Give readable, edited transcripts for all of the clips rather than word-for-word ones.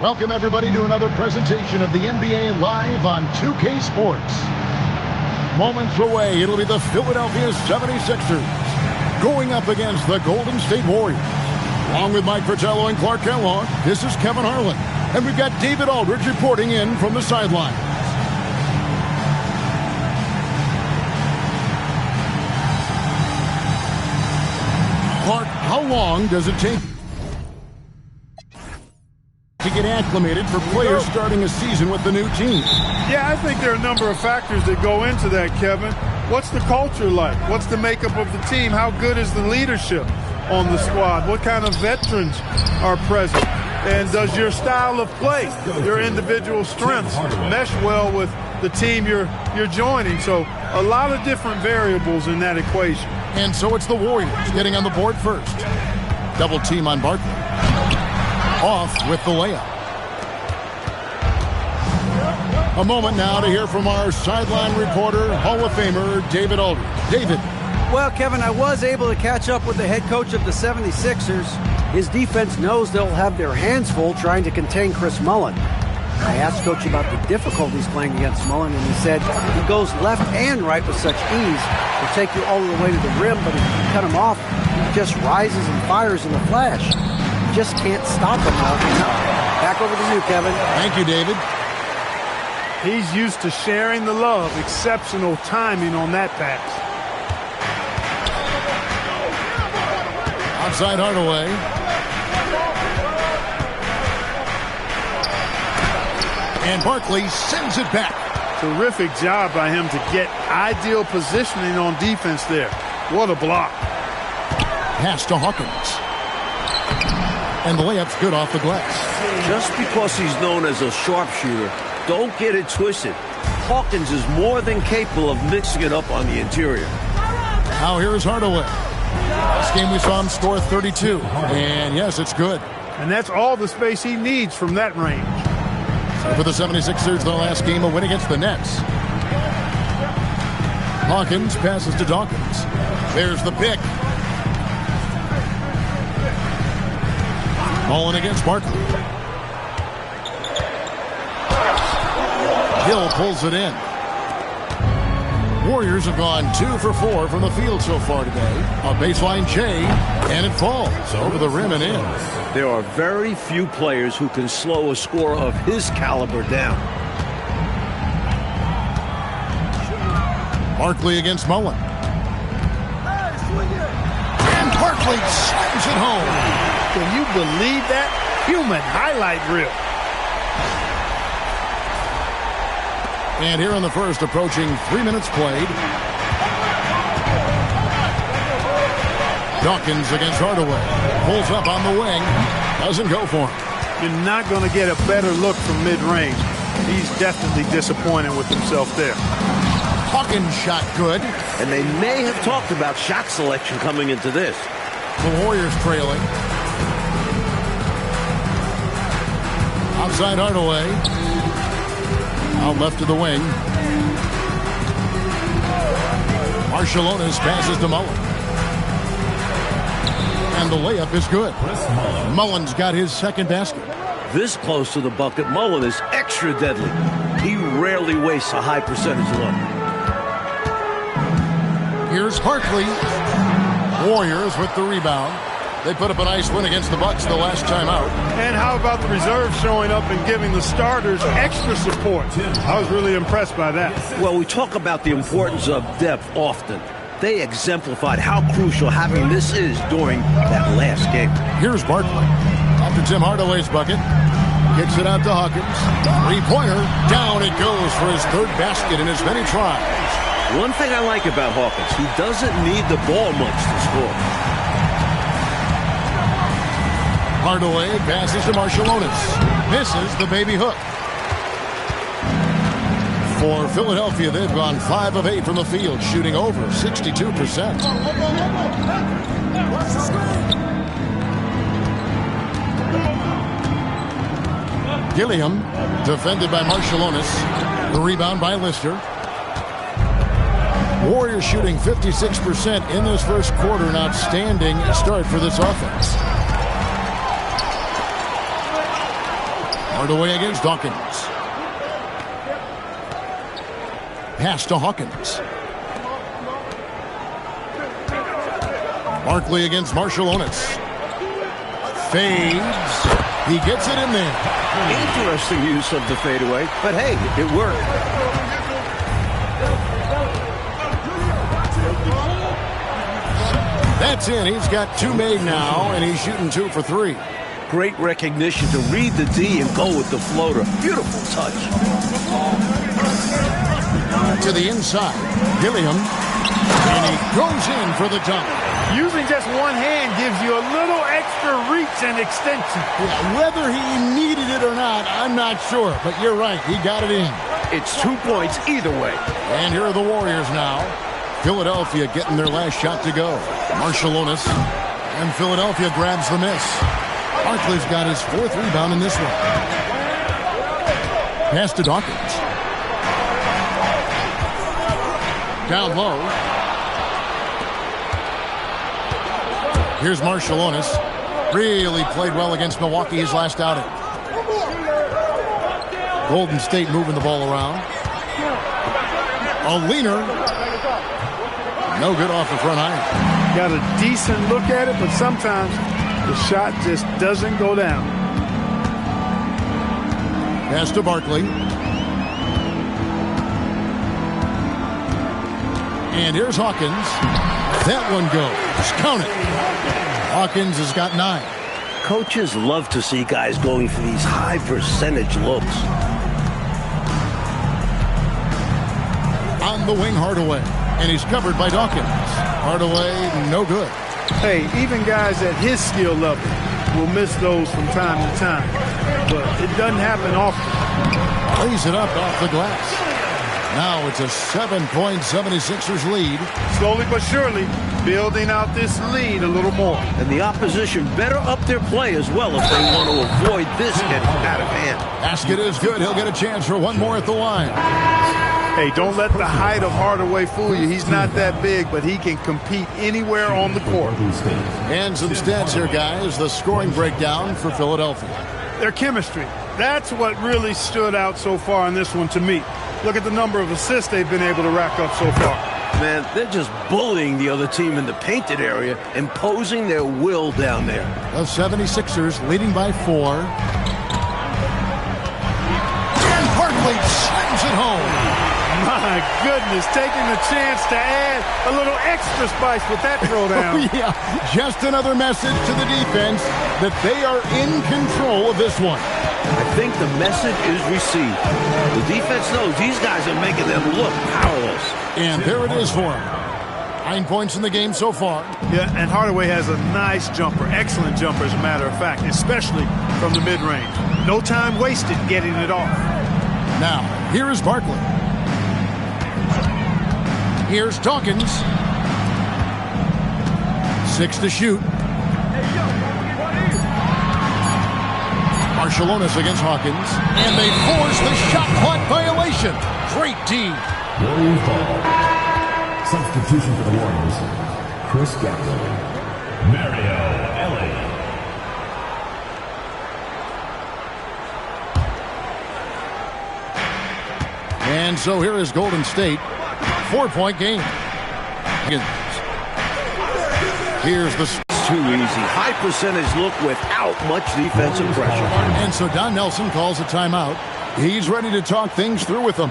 Welcome everybody to another presentation of the NBA Live on 2K Sports. Moments away, it'll be the Philadelphia 76ers going up against the Golden State Warriors. Along with Mike Fratello and Clark Kellogg, this is Kevin Harlan. And we've got David Aldridge reporting in from the sideline. Clark, how long does it take to get acclimated for players starting a season with the new team? Yeah, I think there are a number of factors that go into that, Kevin. What's the culture like? What's the makeup of the team? How good is the leadership on the squad? What kind of veterans are present? And does your style of play, your individual strengths, mesh well with the team you're joining? So a lot of different variables in that equation. And so it's the Warriors getting on the board first. Double team on Barkley. Off with the layup. A moment now to hear from our sideline reporter, Hall of Famer David Aldridge. David. Well, Kevin, I was able to catch up with the head coach of the 76ers. His defense knows they'll have their hands full trying to contain Chris Mullin. I asked Coach about the difficulties playing against Mullin, and he said he goes left and right with such ease. He'll take you all the way to the rim, but if you cut him off, he just rises and fires in a flash. You just can't stop him. Back over to you, Kevin. Thank you, David. He's used to sharing the love. Exceptional timing on that pass. Outside Hardaway. And Barkley sends it back. Terrific job by him to get ideal positioning on defense there. What a block. Pass to Hawkins. And the layup's good off the glass. Just because he's known as a sharpshooter, don't get it twisted. Hawkins is more than capable of mixing it up on the interior. Now here's Hardaway. This game we saw him score 32. And yes, it's good. And that's all the space he needs from that range. So for the 76ers, their last game, a win against the Nets. Hawkins passes to Dawkins. There's the pick. Mullin against Barkley. Hill pulls it in. Warriors have gone 2 for 4 from the field so far today. A baseline J, and it falls over the rim and in. There are very few players who can slow a scorer of his caliber down. Barkley against Mullin. And Barkley slams it home. Can you believe that? Human highlight reel. And here in the first, approaching 3 minutes played. Dawkins against Hardaway. Pulls up on the wing. Doesn't go for him. You're not going to get a better look from mid-range. He's definitely disappointed with himself there. Hawkins shot good. And they may have talked about shot selection coming into this. The Warriors trailing. Outside Hardaway. Out left to the wing. Marciulionis passes to Mullin. And the layup is good. Mullin's got his second basket. This close to the bucket, Mullin is extra deadly. He rarely wastes a high percentage look. Here's Barkley. Warriors with the rebound. They put up a nice win against the Bucks the last time out. And how about the reserves showing up and giving the starters extra support? I was really impressed by that. Well, we talk about the importance of depth often. They exemplified how crucial having this is during that last game. Here's Barkley. After Tim Hardaway's bucket. Kicks it out to Hawkins. Three-pointer. Down it goes for his third basket in as many tries. One thing I like about Hawkins, he doesn't need the ball much to score. Hardaway passes to Marciulionis. Misses the baby hook. For Philadelphia, they've gone 5 of 8 from the field, shooting over 62%. Gilliam, defended by Marciulionis. The rebound by Lister. Warriors shooting 56% in this first quarter. An outstanding start for this offense. Hardaway against Dawkins. Pass to Hawkins. Barkley against Marciulionis. Fades. He gets it in there. Interesting use of the fadeaway, but hey, it worked. That's in. He's got 2 made now, and he's shooting 2 for 3. Great recognition to read the D and go with the floater. Beautiful touch. To the inside. Gilliam. And he goes in for the dunk. Using just one hand gives you a little extra reach and extension. Yeah, whether he needed it or not, I'm not sure. But you're right. He got it in. It's 2 points either way. And here are the Warriors now. Philadelphia getting their last shot to go. Marciulionis. And Philadelphia grabs the miss. Barkley's got his 4th rebound in this one. Pass to Dawkins. Down low. Here's Marciulionis. Really played well against Milwaukee his last outing. Golden State moving the ball around. A leaner. No good off the front iron. Got a decent look at it, but sometimes the shot just doesn't go down. Pass to Barkley. And here's Hawkins. That one goes. Count it. Hawkins has got 9. Coaches love to see guys going for these high percentage looks. On the wing, Hardaway. And he's covered by Dawkins. Hardaway, no good. Hey, even guys at his skill level will miss those from time to time. But it doesn't happen often. Lays it up off the glass. Now it's a 7-point 76ers lead. Slowly but surely building out this lead a little more. And the opposition better up their play as well if they want to avoid this getting out of hand. Basket is good. He'll get a chance for one more at the line. Hey, don't let the height of Hardaway fool you. He's not that big, but he can compete anywhere on the court. And some stats here, guys. The scoring breakdown for Philadelphia. Their chemistry. That's what really stood out so far in this one to me. Look at the number of assists they've been able to rack up so far. Man, they're just bullying the other team in the painted area, imposing their will down there. The 76ers leading by 4. And Barkley slams it home. My goodness, taking the chance to add a little extra spice with that throwdown. Yeah, just another message to the defense that they are in control of this one. I think the message is received. The defense knows these guys are making them look powerless. And there it is for him. 9 points in the game so far. Yeah, and Hardaway has a nice jumper, excellent jumper as a matter of fact, especially from the mid-range. No time wasted getting it off. Now, here is Barkley. Here's Dawkins. 6 to shoot. Marciulionis against Hawkins. And they force the shot clock violation. Great D. Warriors ball. Substitution for the Warriors. Chris Gatlin. Mario Elie. And so here is Golden State. 4-point game. Here's the... Too easy. High percentage look without much defensive pressure. And so Don Nelson calls a timeout. He's ready to talk things through with them.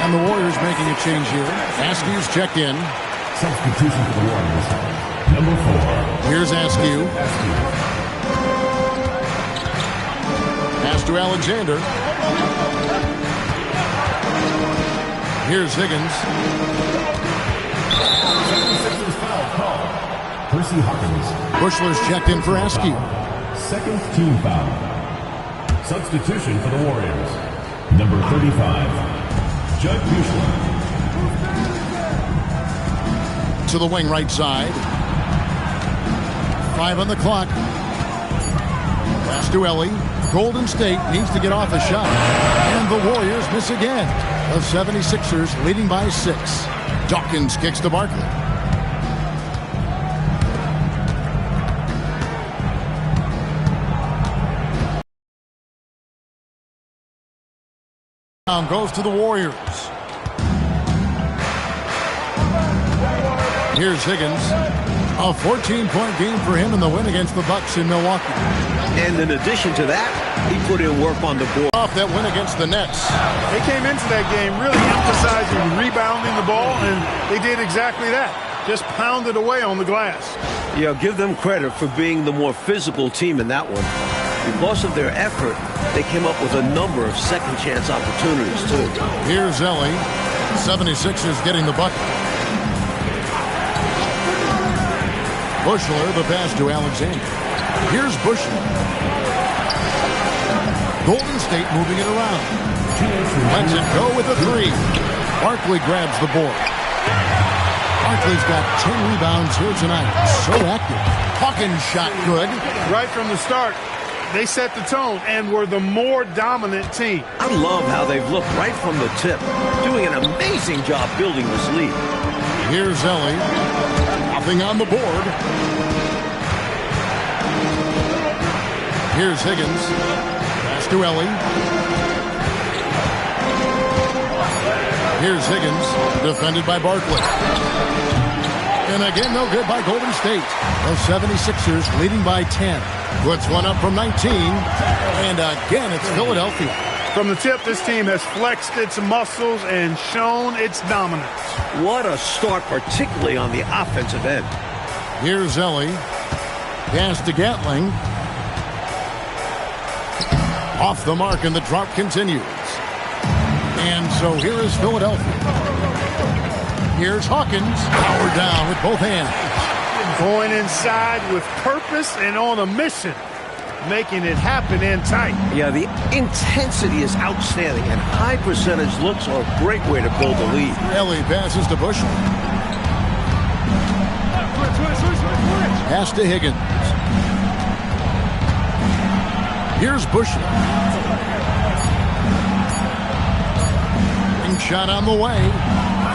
And the Warriors making a change here. Askew's checked in. Substitution for the Warriors. Number 4. Here's Askew. Pass to Alexander. Here's Higgins. Foul call. Percy Hawkins. Bushler's checked in for Askew. Second team foul. Substitution for the Warriors. Number 35. Judd Bushler. To the wing right side. 5 on the clock. Pass to Elie. Golden State needs to get off a shot. And the Warriors miss again. The 76ers leading by 6. Dawkins kicks to Barkley. Goes to the Warriors. Here's Higgins. A 14-point game for him in the win against the Bucks in Milwaukee. And in addition to that, he put in work on the board. Off that win against the Nets. They came into that game really emphasizing rebounding the ball, and they did exactly that. Just pounded away on the glass. Yeah, give them credit for being the more physical team in that one. Because of their effort, they came up with a number of second-chance opportunities, too. Here's Ellie. 76ers getting the bucket. Bushler, the pass to Alexander. Here's Bushler. Golden State moving it around. Lets it go with a three. Barkley grabs the board. Barkley's got 10 rebounds here tonight. So active. Hawkins shot good. Right from the start, they set the tone and were the more dominant team. I love how they've looked right from the tip, doing an amazing job building this lead. Here's Ellie. Nothing on the board. Here's Higgins. Pass to Ellie. Here's Higgins. Defended by Barkley. And again, no good by Golden State. The 76ers leading by 10. Puts one up from 19. And again, it's Philadelphia. From the tip, this team has flexed its muscles and shown its dominance. What a start, particularly on the offensive end. Here's Ellie. Pass to Gatling. Off the mark, and the drought continues. And so here is Philadelphia. Here's Hawkins. Powered down with both hands. Going inside with purpose and on a mission. Making it happen in tight. Yeah, the intensity is outstanding, and high percentage looks are a great way to build a lead. Ellie passes to Bushler. Pass to Higgins. Here's Bushler. Shot on the way.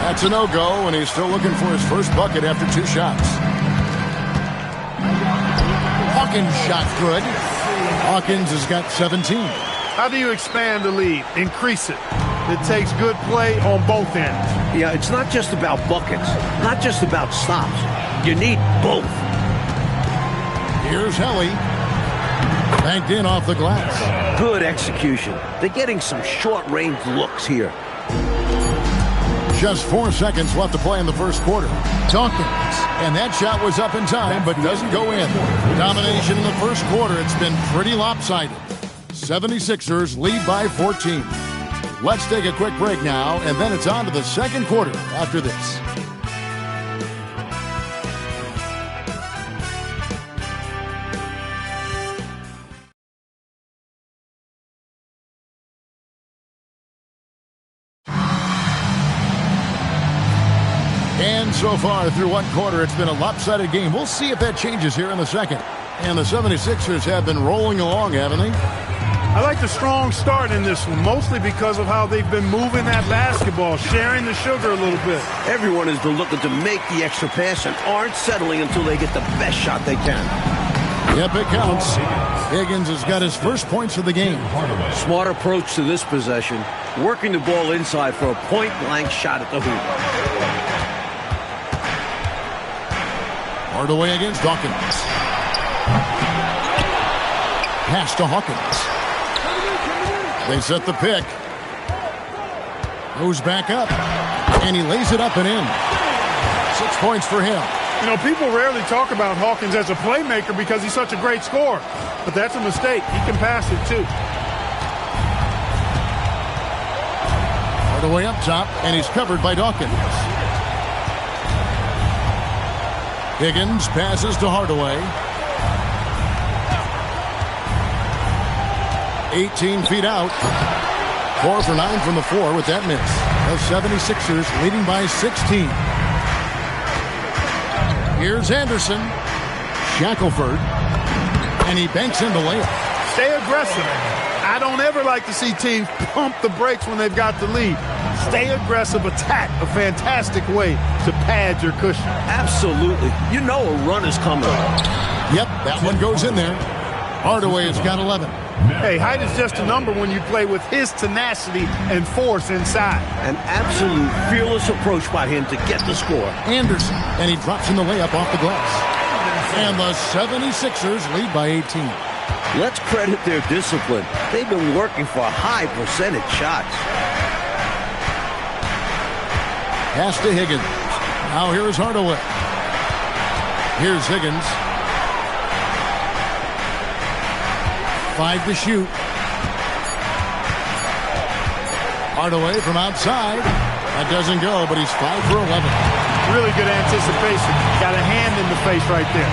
That's a no-go, and he's still looking for his first bucket after 2 shots. Hawkins shot good. Hawkins has got 17. How do you expand the lead? Increase it. It takes good play on both ends. Yeah, it's not just about buckets, not just about stops. You need both. Here's Helly. Banked in off the glass. Good execution. They're getting some short-range looks here. Just 4 seconds left to play in the first quarter. Dawkins. And that shot was up in time, but doesn't go in. Domination in the first quarter. It's been pretty lopsided. 76ers lead by 14. Let's take a quick break now, and then it's on to the second quarter after this. And so far through one quarter, it's been a lopsided game. We'll see if that changes here in the second. And the 76ers have been rolling along, haven't they? I like the strong start in this one, mostly because of how they've been moving that basketball, sharing the sugar a little bit. Everyone has been looking to make the extra pass and aren't settling until they get the best shot they can. Yep, it counts. Higgins has got his first points of the game. Smart approach to this possession, working the ball inside for a point-blank shot at the hoop. Hardaway against Dawkins. Pass to Hawkins. They set the pick. Goes back up. And he lays it up and in. 6 points for him. You know, people rarely talk about Hawkins as a playmaker because he's such a great scorer. But that's a mistake. He can pass it, too. Hardaway up top, and he's covered by Dawkins. Higgins passes to Hardaway. 18 feet out. 4 for 9 from the floor with that miss. The 76ers leading by 16. Here's Anderson. Shackelford. And he banks in the layup. Stay aggressive. I don't ever like to see teams pump the brakes when they've got the lead. Stay aggressive, attack. A fantastic way to pad your cushion. Absolutely. You know a run is coming. Yep, that one goes in there. Hardaway has got 11. Hey, height is just a number when you play with his tenacity and force inside. An absolute fearless approach by him to get the score. Anderson, and he drops in the layup off the glass. And the 76ers lead by 18. Let's credit their discipline. They've been working for high percentage shots. Pass to Higgins. Now here's Hardaway. Here's Higgins. 5 to shoot. Hardaway from outside. That doesn't go, but he's 5 for 11. Really good anticipation. Got a hand in the face right there.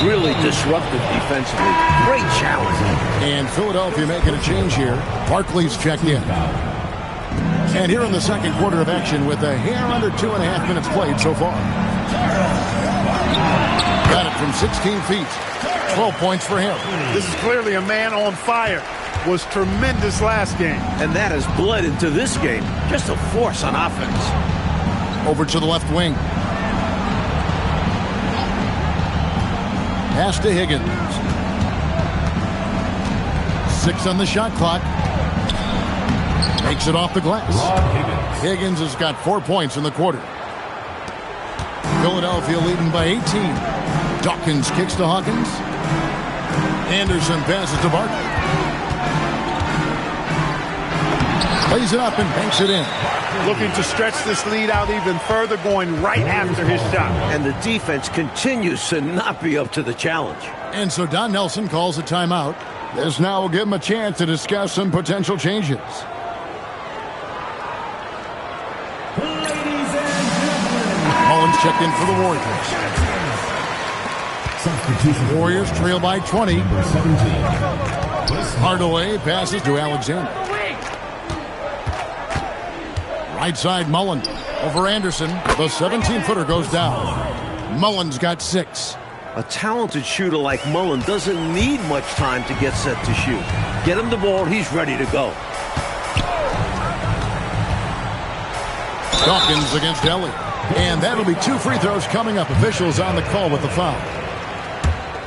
Really disruptive defensively. Great challenge. And Philadelphia making a change here. Barkley's checked in. And here in the second quarter of action with a hair under 2.5 minutes played so far. Got it from 16 feet. 12 points for him. This is clearly a man on fire. Was tremendous last game. And that has bled into this game. Just a force on offense. Over to the left wing. Pass to Higgins. 6 on the shot clock. Makes it off the glass. Higgins has got 4 points in the quarter. Philadelphia leading by 18. Dawkins kicks to Hawkins. Anderson passes to Barkley. Plays it up and banks it in. Looking to stretch this lead out even further, going right after his shot. And the defense continues to not be up to the challenge. And so Don Nelson calls a timeout. This now will give him a chance to discuss some potential changes. Mullins checked in for the Warriors. Warriors trail by 20. Hardaway passes to Alexander. Right side, Mullen over Anderson. The 17-footer goes down. Mullen's got 6. A talented shooter like Mullen doesn't need much time to get set to shoot. Get him the ball, he's ready to go. Dawkins against Ellie. And that'll be 2 free throws coming up. Officials on the call with the foul.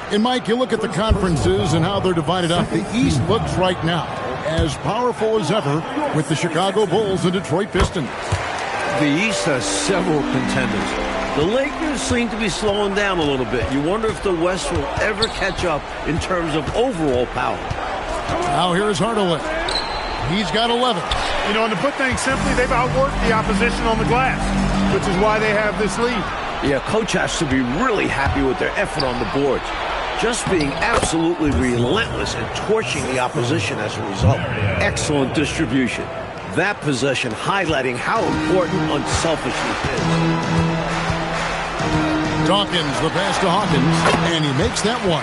And Mike, you look at the conferences and how they're divided up. The East looks right now as powerful as ever with the Chicago Bulls and Detroit Pistons. The East has several contenders. The Lakers seem to be slowing down a little bit. You wonder if the West will ever catch up in terms of overall power. Now here's Hardaway. He's got 11. You know, and to put things simply, they've outworked the opposition on the glass, which is why they have this lead. Yeah, coach has to be really happy with their effort on the boards. Just being absolutely relentless and torching the opposition as a result. Excellent distribution. That possession highlighting how important unselfishness is. Dawkins, the pass to Hawkins, and he makes that one.